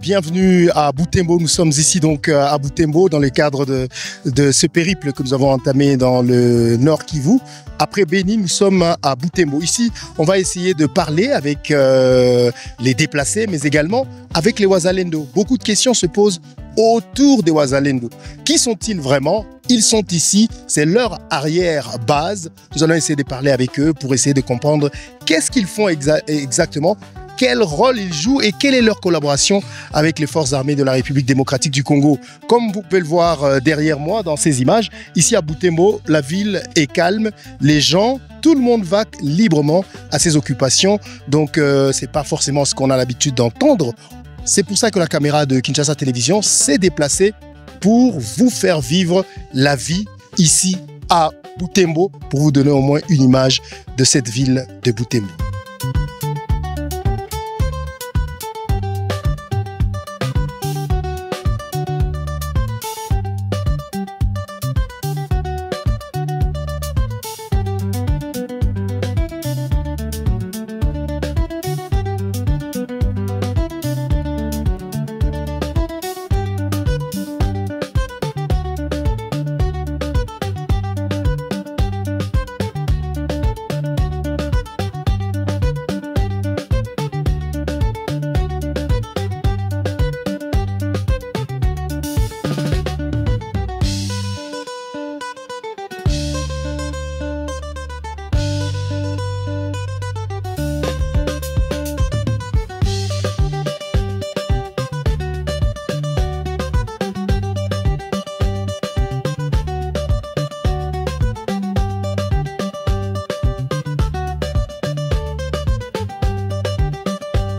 bienvenue à Butembo. Nous sommes ici donc à Butembo dans le cadre de ce périple que nous avons entamé dans le Nord Kivu. Après Beni, nous sommes à Butembo. Ici, on va essayer de parler avec les déplacés, mais également avec les Wazalendo. Beaucoup de questions se posent autour des Wazalendo. Qui sont-ils vraiment? Ils sont ici, c'est leur arrière-base. Nous allons essayer de parler avec eux pour essayer de comprendre qu'est-ce qu'ils font exactement, quel rôle ils jouent et quelle est leur collaboration avec les forces armées de la République démocratique du Congo. Comme vous pouvez le voir derrière moi dans ces images, ici à Butembo, la ville est calme, les gens, tout le monde va librement à ses occupations. Donc c'est pas forcément ce qu'on a l'habitude d'entendre. C'est pour ça que la caméra de Kinshasa Télévision s'est déplacée pour vous faire vivre la vie ici à Butembo, pour vous donner au moins une image de cette ville de Butembo.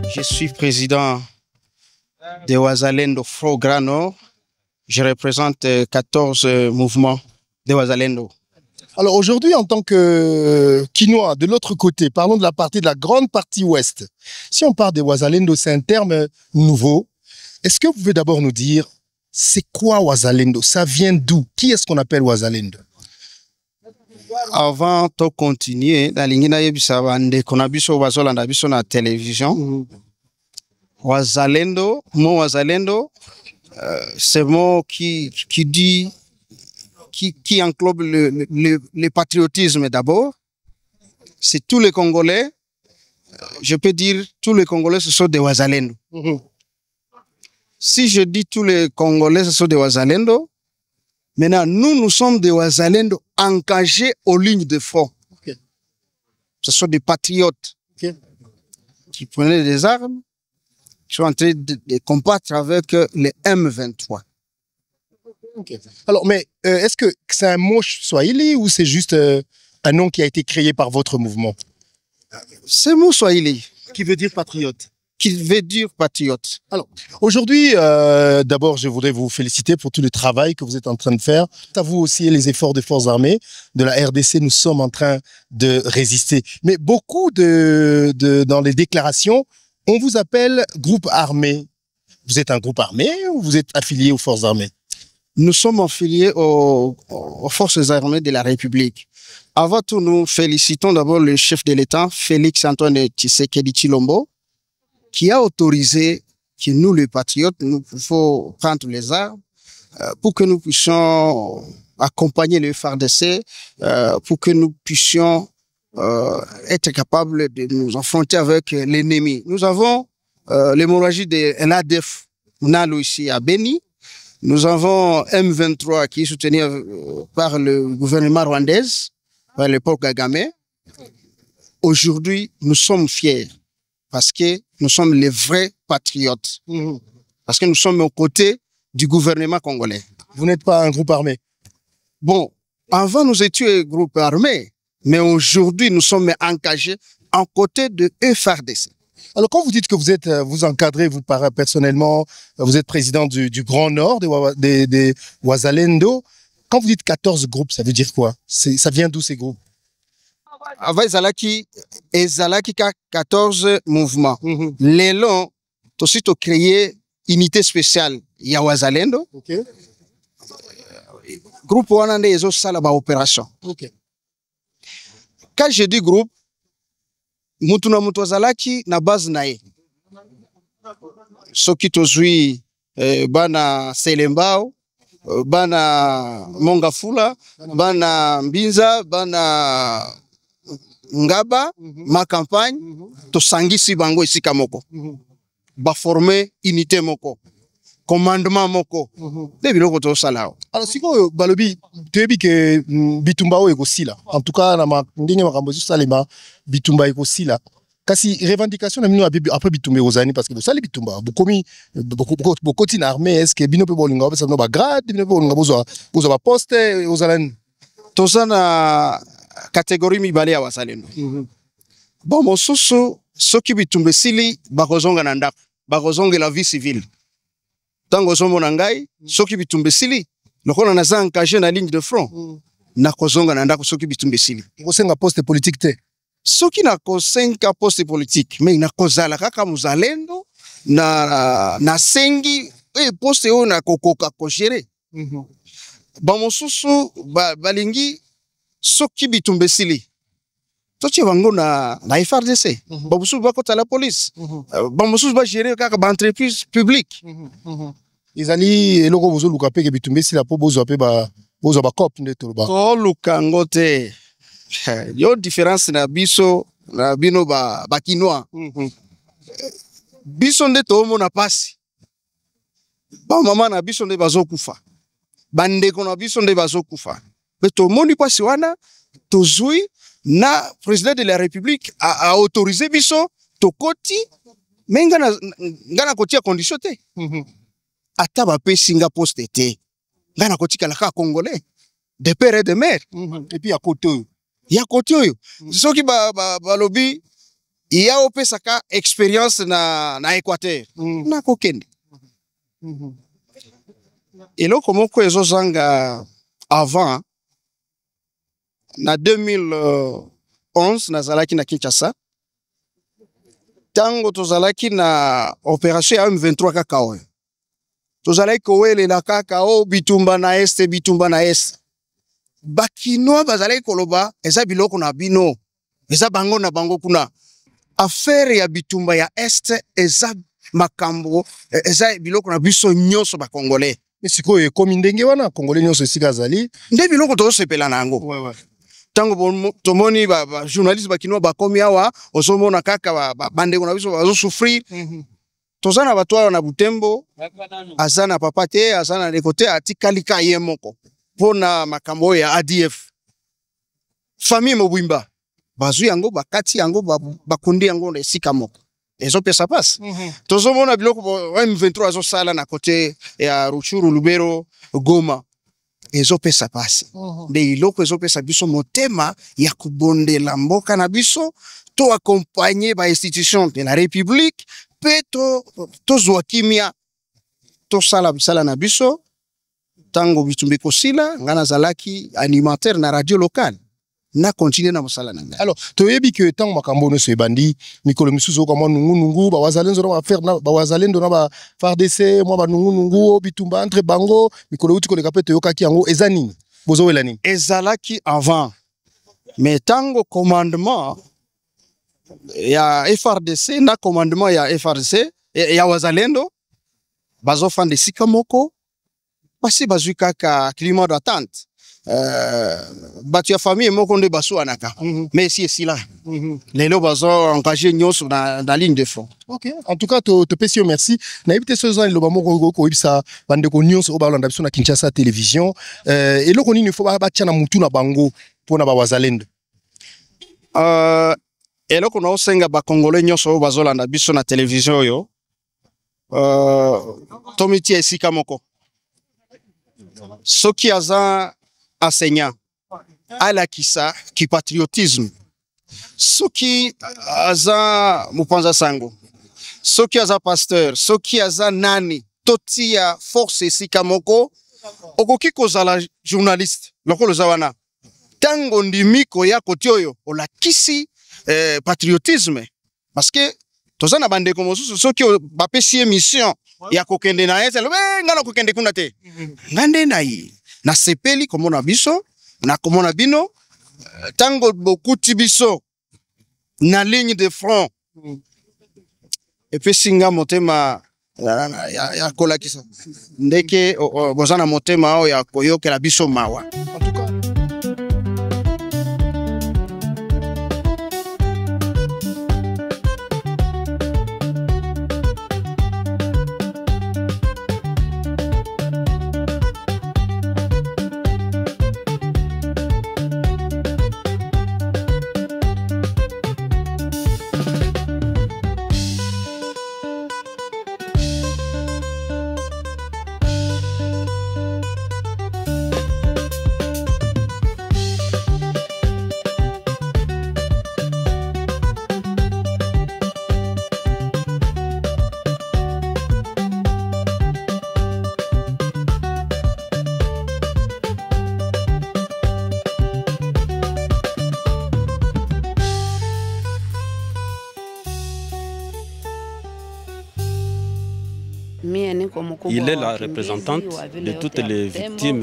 Je suis président de Wazalendo Front Grand Nord. Je représente 14 mouvements de Wazalendo. Alors aujourd'hui, en tant que Kinois, de l'autre côté, parlons de la partie de la grande partie ouest. Si on parle de Wazalendo, c'est un terme nouveau. Est-ce que vous pouvez d'abord nous dire, c'est quoi Wazalendo? Ça vient d'où? Qui est-ce qu'on appelle Wazalendo? Avant de continuer, dans la télévision, Wazalendo, mot Wazalendo, c'est un mot qui englobe le patriotisme d'abord. C'est tous les Congolais, je peux dire tous les Congolais, ce sont des Wazalendo. Si je dis tous les Congolais, ce sont des Wazalendo, maintenant, nous sommes des Wazalendo engagés aux lignes de front. Okay. Ce sont des patriotes qui prenaient des armes, qui sont en train de combattre avec les M23. Okay. Alors, mais est-ce que c'est un mot swahili ou c'est juste un nom qui a été créé par votre mouvement? C'est un mot swahili. Qui veut dire patriote. Qui veut dire patriote. Alors, aujourd'hui, d'abord, je voudrais vous féliciter pour tout le travail que vous êtes en train de faire. À vous aussi les efforts des forces armées de la RDC, nous sommes en train de résister. Mais beaucoup dans les déclarations, on vous appelle groupe armé. Vous êtes un groupe armé ou vous êtes affilié aux forces armées? Nous sommes affiliés aux forces armées de la République. Avant tout, nous félicitons d'abord le chef de l'État, Félix-Antoine Tshisekedi Tshilombo, qui a autorisé que nous, les patriotes, nous pouvons prendre les armes pour que nous puissions accompagner le FARDC, pour que nous puissions être capables de nous affronter avec l'ennemi. Nous avons l'hémorragie de l'ADF Nalo ici à Beni. Nous avons M23 qui est soutenu par le gouvernement rwandais, par le Paul Kagame. Aujourd'hui, nous sommes fiers parce que nous sommes les vrais patriotes. Parce que nous sommes aux côtés du gouvernement congolais. Vous n'êtes pas un groupe armé? Bon, avant nous étions un groupe armé, mais aujourd'hui nous sommes engagés en côté de FARDC. Alors quand vous dites que vous êtes, vous encadrez, vous personnellement, vous êtes président du Grand Nord, des Wazalendo, quand vous dites 14 groupes, ça veut dire quoi? Ça vient d'où ces groupes? Avant, il y a 14 mouvements. Les longs, aussi, tu as créé unité spéciale. Il y a Wazalendo. Okay. Groupe Wanande, ils ont ça là-bas, opération. Okay. Quand je dis groupe, Mutuna Mutwazalaki na base nae. soki tozwi bana Selembao, bana Mongafula, bana Mbinza, bana Ngaba, ma campagne, tosangisi bango esika moko. Ba former unité moko. Commandement moko. De biloko to salao. Alors siko balobi tebi ke bitumba o ekosila. En tout cas na ndenge makambo salema bitumba ekosila. Kasi revendication na mino après bitumba ozani parce que vous sali bitumba bokomi bokoti na armée est-ce que bino pe bolinga ba no ba grade bino pe bolinga bozo ba poste ozalani tozana catégorie mibale ya wasalendo. Bon mosusu soki bitumba sili bakozonga na ndako bakozonga la vie civile. Tango zomo na ngai soki bitumba sili lokola naza engagé na ligne de front na kozonga na ndako soki bitumba sili kosenga poste politique te soki na kosenga poste politique mais na kozala kaka muzalendo na sengi poste o na kokoka ko gérer ba mosusu balingi soki bitumba sili tochi bango na FRDC ba mosusu bakota la police ba mosusu ba gérer kaka ba entreprise publique izali eloko bozo luka pe ke bitumba sila po bozo pe ba cop ndeto ba to luka ngote yo différence na biso na bino ba kinois biso nde to mona pasi ba mama na biso nde bazokufa bandeko na biso nde bazokufa pe to moni pasi wana tozui na président de la république a autorisé biso to koti menga na kotia condition te ata ba pe singa poste te ngana kotika la ka congolais de père et de mère et puis à côté ya côté oyo soki ba lobby ya opesaka expérience na Équateur na kokende eloko moko ezozanga avant na 2011 nazalaki na Kinshasa tango tozalaki na opération ya M23 kaka oyo tozalaki kowelela kaka o bitumba na este bakinois bazalaki koloba eza biloko na bino eza bango na bango kuna affaire ya bitumba ya este eza makambo eza biloko na biso nyonso ba congolais siko ekomi ndenge wana congolais nyonso esika azali nde biloko tozosepela nango tango tomoni ba journaliste bakinois bakomi awa ozomona kaka bandeko na biso bazosouffrir tozana batwala na Butembo azana papa te azana ndeko te atikalika ye moko pona makambo ya ADF famille Mobimba bazui yango bakati yango bakundi yango na esika moko ezopesa pasi tozomona biloko M23 azosala na kote ya Ruchuru Lubero Goma ezopesa pasi nde iloko ezopesa biso motema ya kubondela mboka na biso to accompagner ba institution de la république pe to zwa kimia to sala bisala na biso tango bitumbi kosila ngana zalaki animateur na radio locale na continuer na mosala na ngai. Alors toyebi que tango makambo no se bandi mikolo misusu ko mo nungu ba wazalendo na ba faire na ba wazalendo na ba FARDC mo ba nungu bitumba entre bango mikolo uti ko le kapete yokaki yango ezani bozo wela nini ezalaki avant mais tango commandement ya FRDC na commandement ya FRDC ya wazalendo bazofanda sika moko basi bazui kaka climat d'attente batu ya famille moko nde basuanaka mais si esila lelo bazo engagé nyonso na ligne de front. OK, en tout cas te pesi merci na ibite sozan lo bamoko ko ibisa bande ko nyonso o balanda biso na Kinshasa télévision eloko nini fo ba tia na mutu na bango pona ba wazalendo eloko na osenga ba congolais nyonso bazolanda biso na télévision yo tomiti esika moko soki aza enseignant alakisa ki patriotisme soki aza mupanza sango soki aza pasteur soki aza nani totia force esika moko okoki kozala journaliste lokolo zawana tango ndimiko ya koti oyo olakisi patriotisme parce que tozana bandeko mosusu soki bapesi mission ya kokende na ese ngana kokende kuna te ngande nayi na sepeli komona biso na komona bino tango bokuti biso na ligne de front epesinga motema ya kolakisa ndeke bozana motema ao ya koyokela biso mawa. En tout cas, il est la représentante de toutes les victimes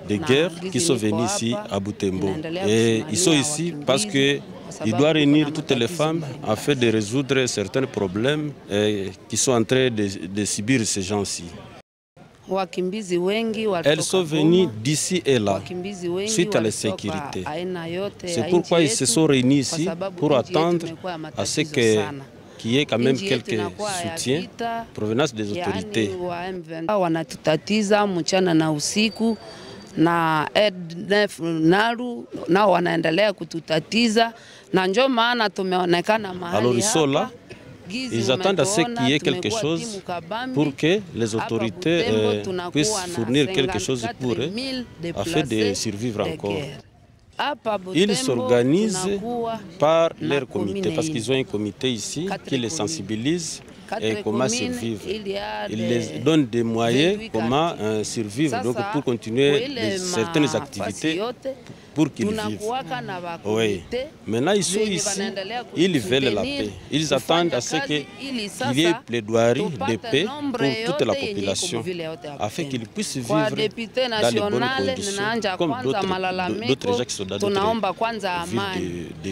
de guerre qui sont venues ici à Butembo. Et ils sont ici parce qu'il doit réunir toutes les femmes afin de résoudre certains problèmes qui sont en train de subir ces gens-ci. Elles sont venues d'ici et là, suite à la sécurité. C'est pourquoi ils se sont réunis ici pour attendre à ce qu'il y ait quand même quelques soutiens provenance des autorités. Wanatutatiza mchana na usiku na EDF Nalu nao wanaendelea kututatiza na njoo maana tumeonekana mahali. Alors ils sont là, ils attendent à ce qu'il y ait quelque chose pour que les autorités puissent fournir quelque chose pour eux afin de survivre encore. Ils s'organisent par leur comité, parce qu'ils ont un comité ici qui les sensibilise et comment survivre. Ils les donnent des moyens comment survivre donc pour continuer certaines activités pour qu'ils vivent. Oui. Maintenant ils sont ici, ils veulent la paix. Ils attendent à ce qu'il y ait plaidoirie de paix pour toute la population afin qu'ils puissent vivre dans les bonnes conditions comme d'autres gens qui sont dans d'autres villes de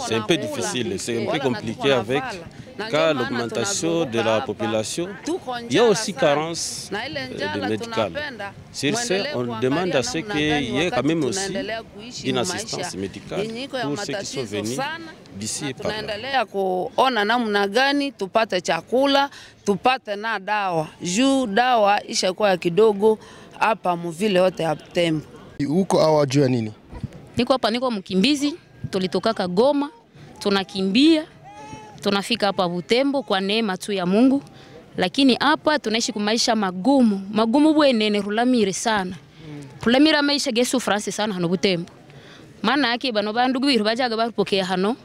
c'est un peu difficile, c'est un peu compliqué avec, car l'augmentation de la population, il y a aussi carence de médicales. Sur ce, on demande à ce qu'il y ait quand même aussi une assistance médicale pour ceux qui sont venus d'ici et par là. Kuona namna gani tupate chakula, tupate na dawa. Juu dawa ishakuwa kidogo hapa mvile yote ya Butembo. Uko awa juu ya nini? Niko hapa, niko mkimbizi. Tulitoka Goma, tunakimbia, tunafika hapa Butembo kwa neema tu ya Mungu. Lakini hapa tunaishi kwa maisha magumu bwenene rulamire sana. Rulamira maisha gesu France sana hano Butembo. Maana yake bano bandugu biru bajaga barupokea hano.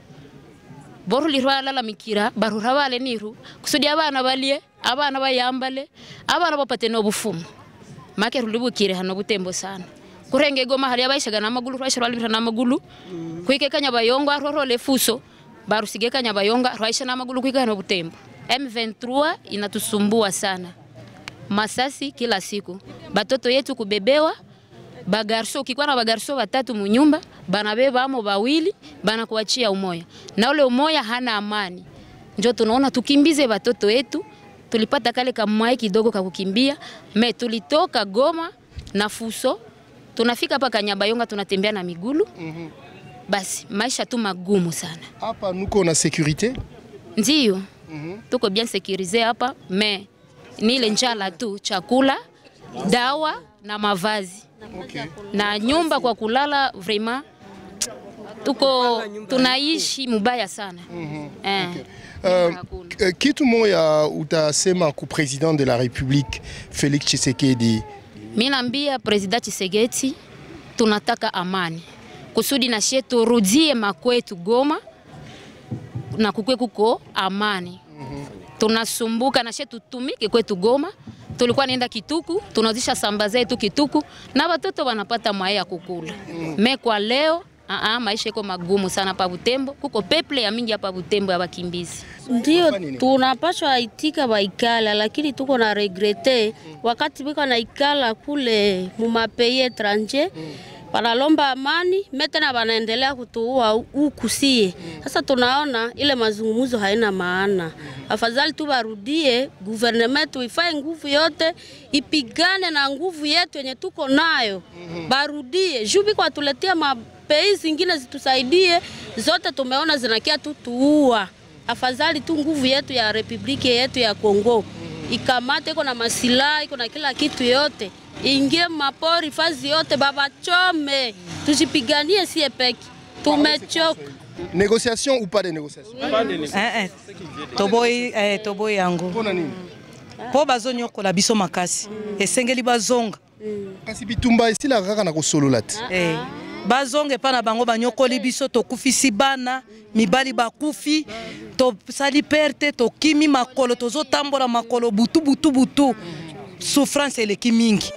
Boru lirwa lala mikira, barura bale niru. Kusudi abana balie, abana bayambale, abana bapate no bufumu. Make rulibukire hano Butembo sana. Kurenge Goma hali abaishaga namagulu rwaisha rwalibira namagulu kwike Kanyabayonga rorole fuso barusige Kanyabayonga rwaisha namagulu kwike hano Butembo. M23 inatusumbua sana, masasi kila siku, batoto yetu kubebewa, bagarso kikwa na bagarso batatu munyumba banabeba amo bawili banakuachia umoya na ule umoya hana amani. Njo tunaona tukimbize batoto yetu. Tulipata kale kamwai kidogo kakukimbia, tulitoka Goma na fuso tunafika hapa Kanyabayonga tunatembea na migulu. Basi maisha tu magumu sana. Hapa nuko na sécurité? Ndiyo. Tuko bien sécurisé hapa, mais ni ile njala tu, chakula, dawa na mavazi. Okay. Na nyumba kwa kulala vraiment tunaishi mubaya sana. Okay. Kitu moja utasema ku président de la République Félix Tshisekedi? Mimi naambia President Tshisekedi tunataka amani. Kusudi na shetu turudie makwetu Goma na kukwe kuko amani. Tunasumbuka na shetu tumike kwetu Goma. Tulikuwa nenda Kituku, tunazisha samba zetu Kituku na watoto wanapata mwaya ya kukula. Kwa leo maisha iko magumu sana pa Butembo. Kuko peple ya mingi hapa Butembo ya bakimbizi. Ndio tunapaswa itika baikala, lakini tuko na regrete wakati biko na ikala kule mu mapays étrangers wanalomba amani, metena wanaendelea kutuua huku sie. Sasa tunaona ile mazungumzo haina maana. Afadhali tu barudie, government ifanye nguvu yote, ipigane na nguvu yetu yenye tuko nayo. Barudie, jubi kwa tuletea mapei zingine zitusaidie, zote tumeona zinakia tu tuua. Afadhali tu nguvu yetu ya Republiki yetu ya Kongo ikamate, iko na masilahi, iko na kila kitu yote. Ingie mapori fazi yote, baba chome, tujipiganie sie peki. Tumechoka. Négociation ou pas de négociation? Toboy yango. Pona nini? Po bazonyo kola biso makasi. Esengeli bazonga. Kasi bitumba esila kaka na kosolola te. Bazonge pa na bango banyokoli biso tokufisi bana, mibali bakufi, to sali perte, to kimi makolo, tozo tambola makolo butu. Souffrance eleki mingi.